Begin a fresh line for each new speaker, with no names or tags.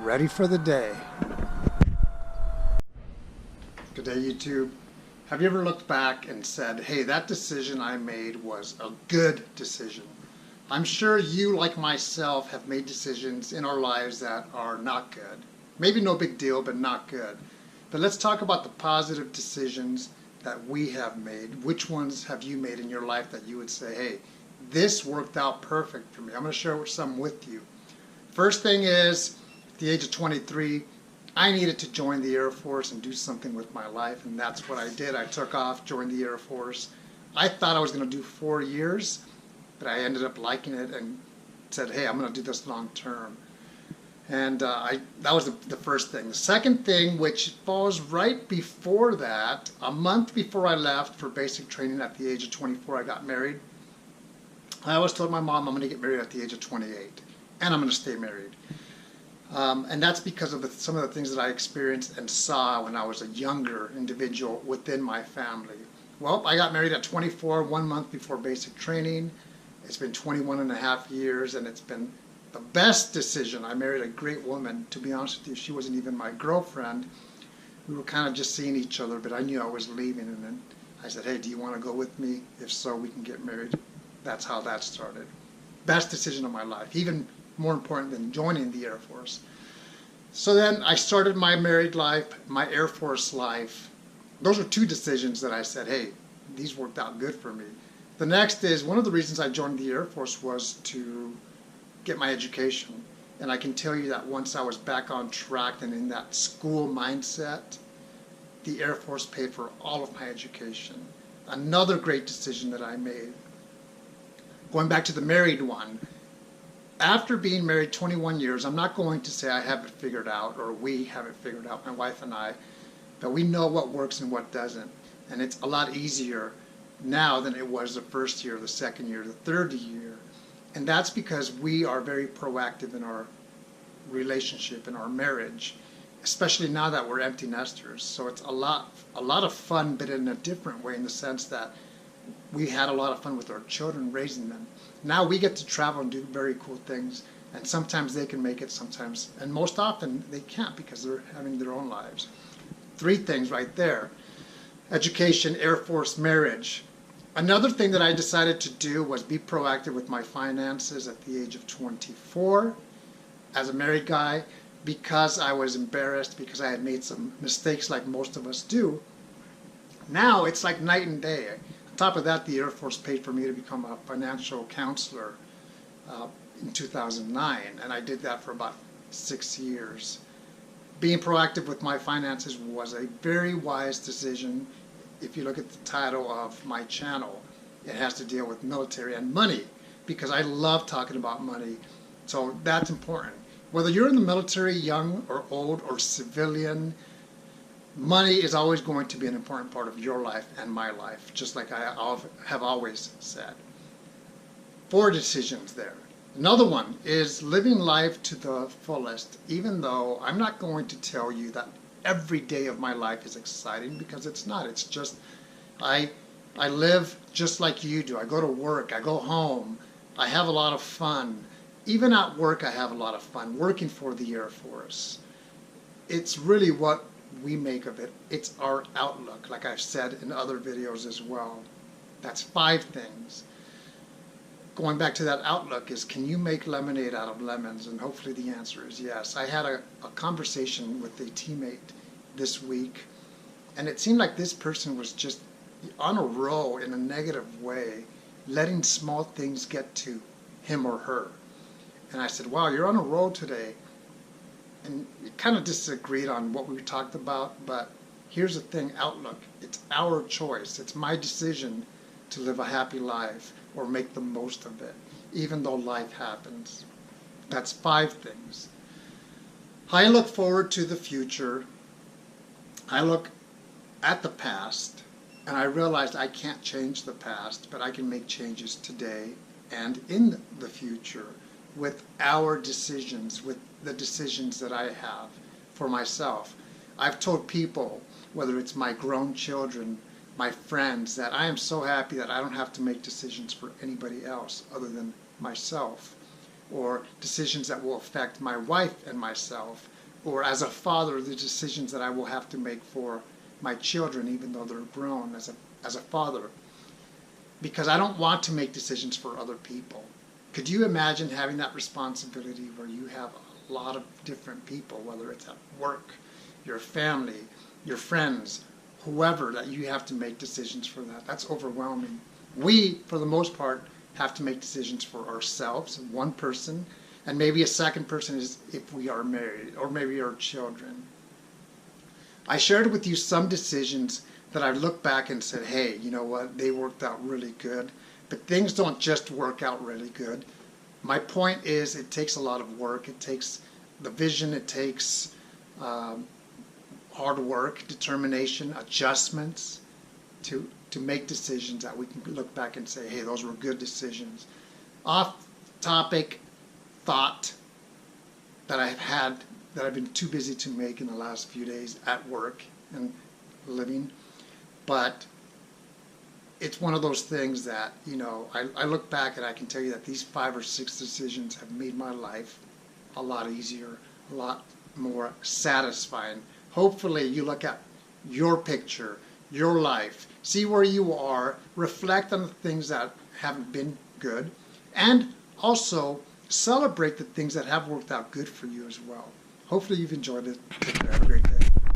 ready for the day. Good day, YouTube. Have you ever looked back and said, hey, that decision I made was a good decision? I'm sure you, like myself, have made decisions in our lives that are not good. Maybe no big deal, but not good. But let's talk about the positive decisions that we have made. Which ones have you made in your life that you would say, hey, this worked out perfect for me? I'm going to share some with you. First thing is, at the age of 23, I needed to join the Air Force and do something with my life, and that's what I did. I took off, joined the Air Force. I thought I was going to do 4 years, but I ended up liking it and said, hey, I'm going to do this long term. And that was the first thing. The second thing, which falls right before that, a month before I left for basic training at the age of 24, I got married. I always told my mom I'm going to get married at the age of 28, and I'm going to stay married. And that's because of some of the things that I experienced and saw when I was a younger individual within my family. Well, I got married at 24, 1 month before basic training. It's been 21 and a half years, and it's been the best decision. I married a great woman. To be honest with you, she wasn't even my girlfriend. We were kind of just seeing each other, but I knew I was leaving, and then I said, hey, do you want to go with me? If so, we can get married. That's how that started. Best decision of my life, even more important than joining the Air Force. So then I started my married life, my Air Force life. Those were two decisions that I said, hey, these worked out good for me. The next is, one of the reasons I joined the Air Force was to get my education. And I can tell you that once I was back on track and in that school mindset, the Air Force paid for all of my education. Another great decision that I made. Going back to the married one, after being married 21 years, I'm not going to say I have it figured out, or we have it figured out, my wife and I, but we know what works and what doesn't. And it's a lot easier now than it was the first year, the second year, the third year. And that's because we are very proactive in our relationship, in our marriage, especially now that we're empty nesters. So it's a lot of fun, but in a different way, in the sense that we had a lot of fun with our children, raising them. Now we get to travel and do very cool things, and sometimes they can make it, sometimes, and most often they can't because they're having their own lives. 3 things right there: education, Air Force, marriage. Another thing that I decided to do was be proactive with my finances at the age of 24 as a married guy, because I was embarrassed, because I had made some mistakes like most of us do. Now it's like night and day. On top of that, the Air Force paid for me to become a financial counselor in 2009, and I did that for about 6 years. Being proactive with my finances was a very wise decision. If you look at the title of my channel, it has to deal with military and money, because I love talking about money. So that's important. Whether you're in the military, young or old or civilian, money is always going to be an important part of your life and my life, just like I have always said. 4 decisions there. Another one is living life to the fullest, even though I'm not going to tell you that every day of my life is exciting, because it's not. It's just, I live just like you do. I go to work, I go home, I have a lot of fun. Even at work I have a lot of fun, working for the Air Force. It's really what we make of it. It's our outlook, like I've said in other videos as well. That's 5 things. Going back to that outlook is, can you make lemonade out of lemons? And hopefully the answer is yes. I had a conversation with a teammate this week, and it seemed like this person was just on a roll in a negative way, letting small things get to him or her. And I said, wow, you're on a roll today. And we kind of disagreed on what we talked about, but here's the thing, outlook. It's our choice. It's my decision to live a happy life or make the most of it, even though life happens. That's 5 things. I look forward to the future. I look at the past, and I realized I can't change the past, but I can make changes today and in the future with our decisions, with the decisions that I have for myself. I've told people, whether it's my grown children, my friends, that I am so happy that I don't have to make decisions for anybody else other than myself, or decisions that will affect my wife and myself. or as a father, the decisions that I will have to make for my children, even though they're grown, as a father. Because I don't want to make decisions for other people. Could you imagine having that responsibility where you have a lot of different people, whether it's at work, your family, your friends, whoever, that you have to make decisions for that? That's overwhelming. We, for the most part, have to make decisions for ourselves, one person, and maybe a second person is if we are married, or maybe our children. I shared with you some decisions that I looked back and said, hey, you know what, they worked out really good. But things don't just work out really good. My point is, it takes a lot of work. It takes the vision. It takes hard work, determination, adjustments to make decisions that we can look back and say, hey, those were good decisions. Off-topic thought that I've had that I've been too busy to make in the last few days at work and living. But it's one of those things that, you know, I look back and I can tell you that these 5 or 6 decisions have made my life a lot easier, a lot more satisfying. Hopefully you look at your picture, your life, see where you are, reflect on the things that haven't been good, and also celebrate the things that have worked out good for you as well. Hopefully you've enjoyed it. Take care. Have a great day.